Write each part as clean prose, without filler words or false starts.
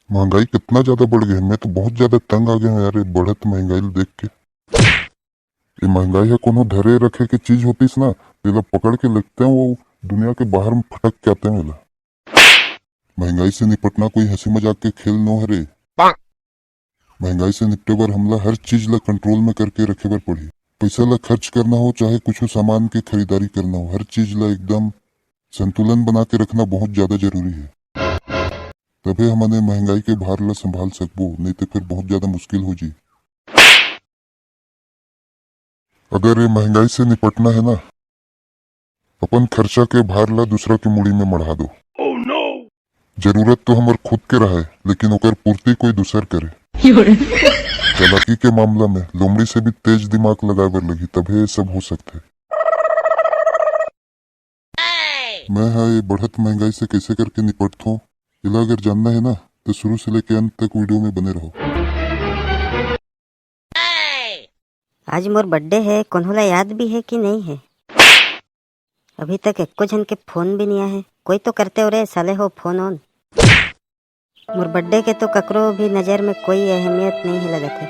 महंगाई कितना ज्यादा बढ़ गया है। मैं तो बहुत ज्यादा तंग आ गया हूँ यार, ये बढ़त महंगाई देख के। ये महंगाई है कोनो धरे रखे की चीज होतीस ना, तेला पकड़ के लगते हैं वो दुनिया के बाहर में फटक के आते हैं वेला। महंगाई से निपटना कोई हंसी मजाक के खेल नो हरे। महंगाई से निपटे बर हमला हर चीज ला कंट्रोल में करके रखे बर पड़ी। पैसा ला खर्च करना हो चाहे कुछ सामान की खरीदारी करना हो, हर चीज ला एकदम संतुलन बना के रखना बहुत ज्यादा जरूरी है। तभी हमने महंगाई के भार ला संभाल सकबो, नहीं तो फिर बहुत ज्यादा मुश्किल हो जी। अगर ये महंगाई से निपटना है ना, अपन खर्चा के भार ला दूसरा की मुड़ी में मढ़ा दो। जरूरत तो हमार खुद के रहे, लेकिन ओकर पूर्ति कोई दूसर करे। चालाकी के मामला में लोमड़ी से भी तेज दिमाग लगाए बर लगी, तभी ये सब हो सकते। मैं ये बढ़त महंगाई से कैसे करके निपटता हूँ, इला अगर जानना है ना तो शुरू से लेके अंत तक वीडियो में बने रहो। आज मोर बर्थडे है, कोन्होला याद भी है कि नहीं है? अभी तक एको जन के फोन भी नहीं आया है। कोई तो करते हो रे साले हो फोन ऑन। मोर बर्थडे के तो ककरो भी नजर में कोई अहमियत नहीं है लगत है।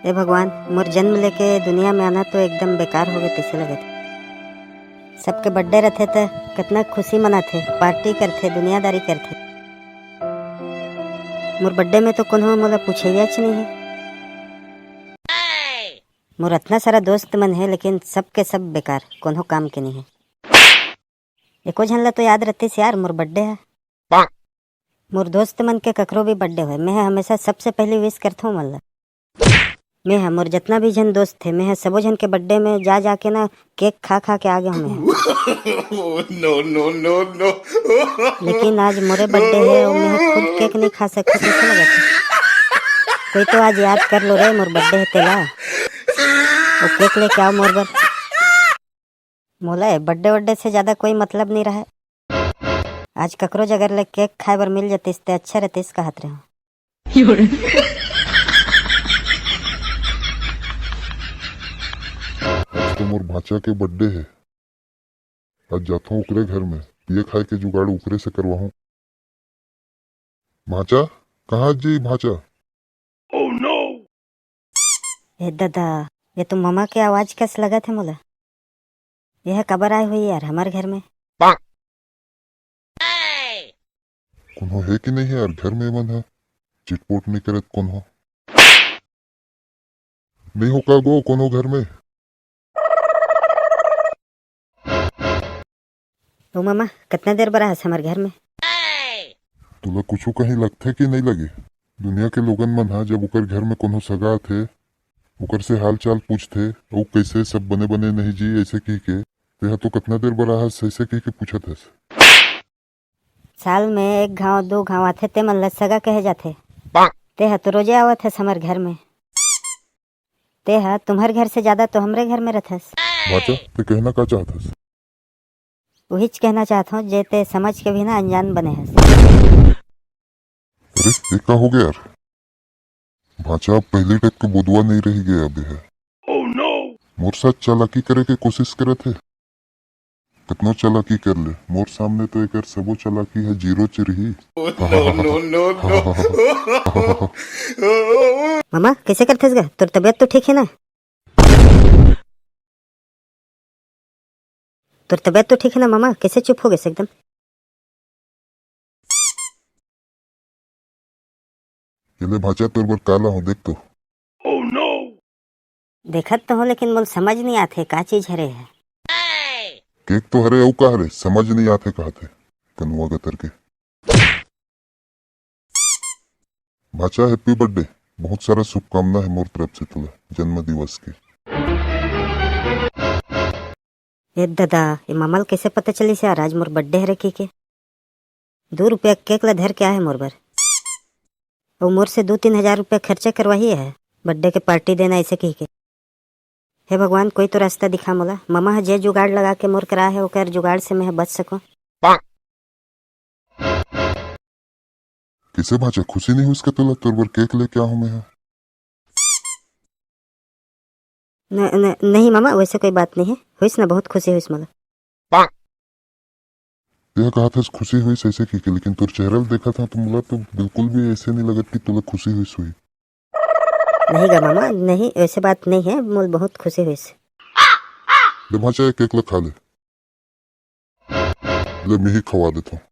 ए भगवान, मोर जन्म लेके दुनिया में आना तो एकदम बेकार हो गए तैसे लगत है। सबके बर्थडे रहते तो कितना खुशी मनाते, पार्टी करते, दुनियादारी करते। मोर बर्थडे में तो कोन्हो मोला पूछेया नहीं है। मोर इतना सारा दोस्त मन है, लेकिन सब के सब बेकार, कोनो काम के नहीं है। एको झन ला तो याद रहतीस यार मोर बर्थडे है। मोर दोस्त मन के ककरो भी बर्थडे है, मैं हमेशा सबसे पहले विश करता हूँ मन ला। मैं मोर जितना भी जन दोस्त थे, मैं सबो जन के बर्थडे में जा जाके ना केक खा खा के आ गया हूँ मैं। No no no no. लेकिन आज मोरे बर्थडे है और मैं खुद केक नहीं खा सकती, कैसे लगा था? कोई तो आज याद कर लो रे, मोर बर्थडे है तेला और केक लेके आओ मोर बर। मोला बर्थडे से ज्यादा कोई मतलब नहीं रहा। आज ककरो जगह ले केक खाए बर मिल जातीस ते अच्छा रहतीस कहत रहे हो। आज तो मोर भाचा के बर्थडे है, आज जाता हूँ ओकरे घर में, पिए खाए के जुगाड़ ऊपरे से करवाऊँ। भाचा कहाँ जी भाचा? ए दादा, ये तो मामा के आवाज कैसे लगा थे मोला? यह कबर आई हुई यार हमारे घर में। कोनो है कि नहीं है यार घर में? मन है चिटपोट नहीं करत कोनो? नहीं हो का गो कोनो घर में? तो मामा कितना देर बरा है हमारे घर में? तुला कुछ कहीं लगते कि नहीं लगे? दुनिया के लोगन मन हा जब उकर घर में कोनो सगा थे, उकर से हाल चाल पूछते और कैसे सब बने बने नहीं जी ऐसे की के, तेहा तो कितना देर बरा है ऐसे की के पूछत है। साल में एक गांव दो गांव आते ते मन ला सगा कहे जाते। तेहा तो रोजे आवत है हमारे घर में। तेहा तुम्हारे घर से ज्यादा तो हमरे घर में रहथस। भाचा ते कहना का चाहत? वही कहना चाहता हूँ जे ते समझ के भी ना अनजान बने है। अरे ये का हो गया यार? भाचा पहले टाइप के बुदवा नहीं रही गया अभी है। मोर साथ चालाकी करे के कोशिश करे थे, कितना चालाकी कर ले, मोर सामने तो एक सबो चालाकी है जीरो चिरही। No no no. मामा कैसे करते गा? तोर तबीयत तो ठीक है ना? तोर तबीयत तो ठीक है ना मामा? कैसे चुप हो गए एकदम? ये भाचा तोर बर काला हो देख तो। देखत तो हो, लेकिन मोल समझ नहीं आते का चीज हरे है। केक तो हरे औ का हरे समझ नहीं आते कहते कनुआ गतर के। भाचा हैप्पी बर्थडे, बहुत सारा शुभकामना है मोर तरफ से तुला जन्म दिवस के। ए दादा, ये मामा कैसे पता चली से यार आज मोर बर्थडे है रे के? 2 रुपया केक ला धर के आए मोर बर और मोर से 2-3 हजार रुपया खर्चा करवाही है बर्थडे के पार्टी देना ऐसे कही के। हे भगवान, कोई तो रास्ता दिखा मोला। मामा जे जुगाड़ लगा के मोर करा है ओकर जुगाड़ से मैं बच सकूं। कैसे भाचा खुशी नहीं हुई इसका तुला तोर बर केक लेके आऊं मैं? नहीं मामा, वैसे कोई बात नहीं है। हुईस ना, बहुत खुशी हुईस मोला। यह कहा था खुशी हुई ऐसे की लेकिन तुर चेहरा देखा था तो मुला तो बिल्कुल भी ऐसे नहीं लगत कि तुला खुशी हुई। नहीं गा मामा, नहीं ऐसे बात नहीं है, मोल बहुत खुशी हुई से। ले भाचा एक एक खा ले। ले मैं ही खवा देता हूँ।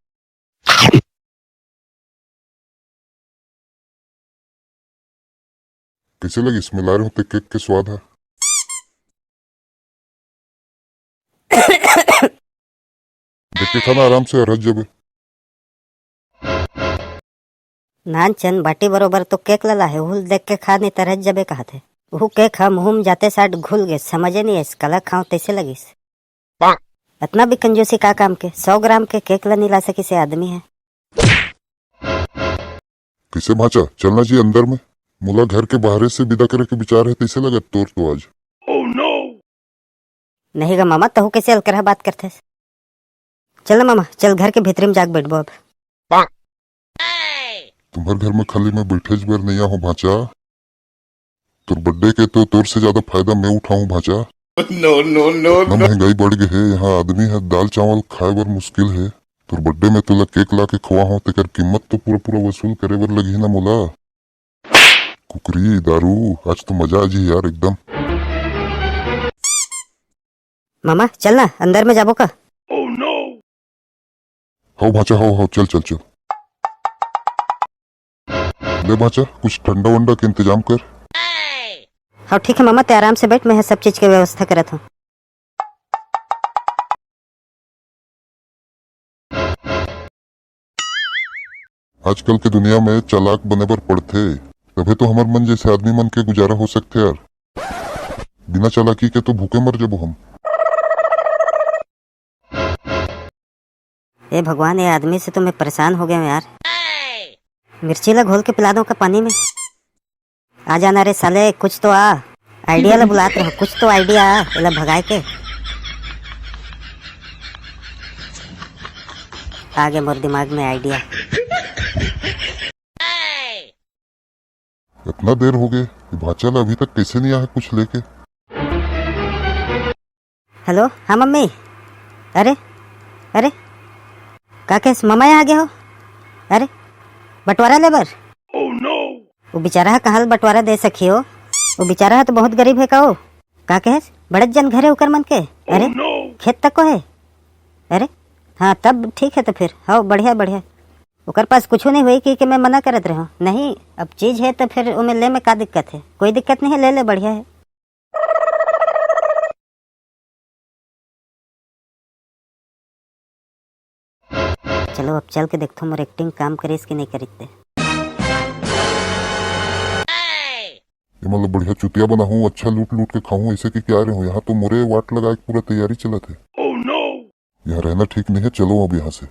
कैसे लगी? इसमें ला रहे होते केक के स्वाद है। देख के खाना आराम से रह जब। नान चंद बाटी बरोबर तो केक लला है, हुल देख के खा नहीं तरह जबे कहा थे। वो केक हम मुंह में जाते साथ घुल गए, समझे नहीं इस कला खाऊं तैसे लगी। इतना भी कंजूसी का काम के 100 ग्राम के केक ला नहीं ला सकी से आदमी है। कैसे भाचा चलना चाहिए अंदर में? मुला घर के बाहर से विदा करे के विचार है तैसे लगा तोर तो आज। नहीं गा मामा, तहु कैसे अलकर बात करते। चल मामा, चल घर के भीतर में जाग बैठबो अब। तुम्हारे घर में खाली मैं बैठे बर नहीं आऊं भाचा। तुर बर्थडे के तो तोर से ज्यादा फायदा मैं उठाऊं भाचा। No, no, no, इतना महंगाई बढ़ गई है, यहाँ आदमी है दाल चावल खाए बर मुश्किल है। तुर बर्थडे में तुला केक ला के खवा हो तेकर कीमत तो पूरा पूरा वसूल करे बर लगी ना मोला। कुकरी दारू आज तो मजा आ जी यार एकदम। मामा चल ना अंदर में जाबो का। हाउ भाचा हाउ चल चल चल। ले भाचा कुछ ठंडा वंडा के इंतजाम कर। हाँ ठीक है मामा, ते आराम से बैठ, मैं सब चीज की व्यवस्था करत हूँ। आजकल के दुनिया में चालाक बने पर पड़ते, तभी तो हमार मन जैसे आदमी मन के गुजारा हो सकते यार। बिना चालाकी के तो भूखे मर जाबो हम। ए भगवान, ये आदमी से तो मैं परेशान हो गया हूँ यार। मिर्ची ला घोल के पिला दो का पानी में। आ जाना रे साले, कुछ तो आ आइडिया ला बुलाते रहो, कुछ तो आइडिया आ इला भगाए के। आ गया मोर दिमाग में आइडिया। इतना देर हो गए, भाचा अभी तक कैसे नहीं आया कुछ लेके? हेलो, हाँ मम्मी। अरे अरे का केस मामा यहाँ आ गया हो? अरे बंटवारा लेबर। वो बेचारा है कहाँ बंटवारा दे सकी हो? वो बेचारा है तो बहुत गरीब है का हो? का कहेस बड़े जन घरे उकर मन के। अरे खेत तक को है। अरे हाँ तब ठीक है, तो फिर हाँ बढ़िया बढ़िया। उकर पास कुछ नहीं हुई कि मैं मना करत रहा। नहीं अब चीज है तो फिर उमें ले में का दिक्कत है? कोई दिक्कत नहीं है, ले ले बढ़िया है। चलो अब चल के देखता हूँ मोर एक्टिंग काम करे इसकी नहीं करीते। ये मतलब बढ़िया चुतिया बना हूँ, अच्छा लूट लूट के खाऊं ऐसे की क्या रहे हो? यहाँ तो मोरे वाट लगा के पूरा तैयारी चला थे। यहाँ रहना ठीक नहीं है, चलो अब यहाँ से।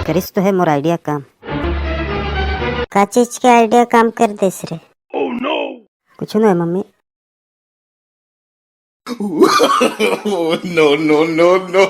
करिस तो है मोर आइडिया काम। का चीज के आइडिया काम कर देस रे? कुछ नहीं है mummy. no, no, no, no.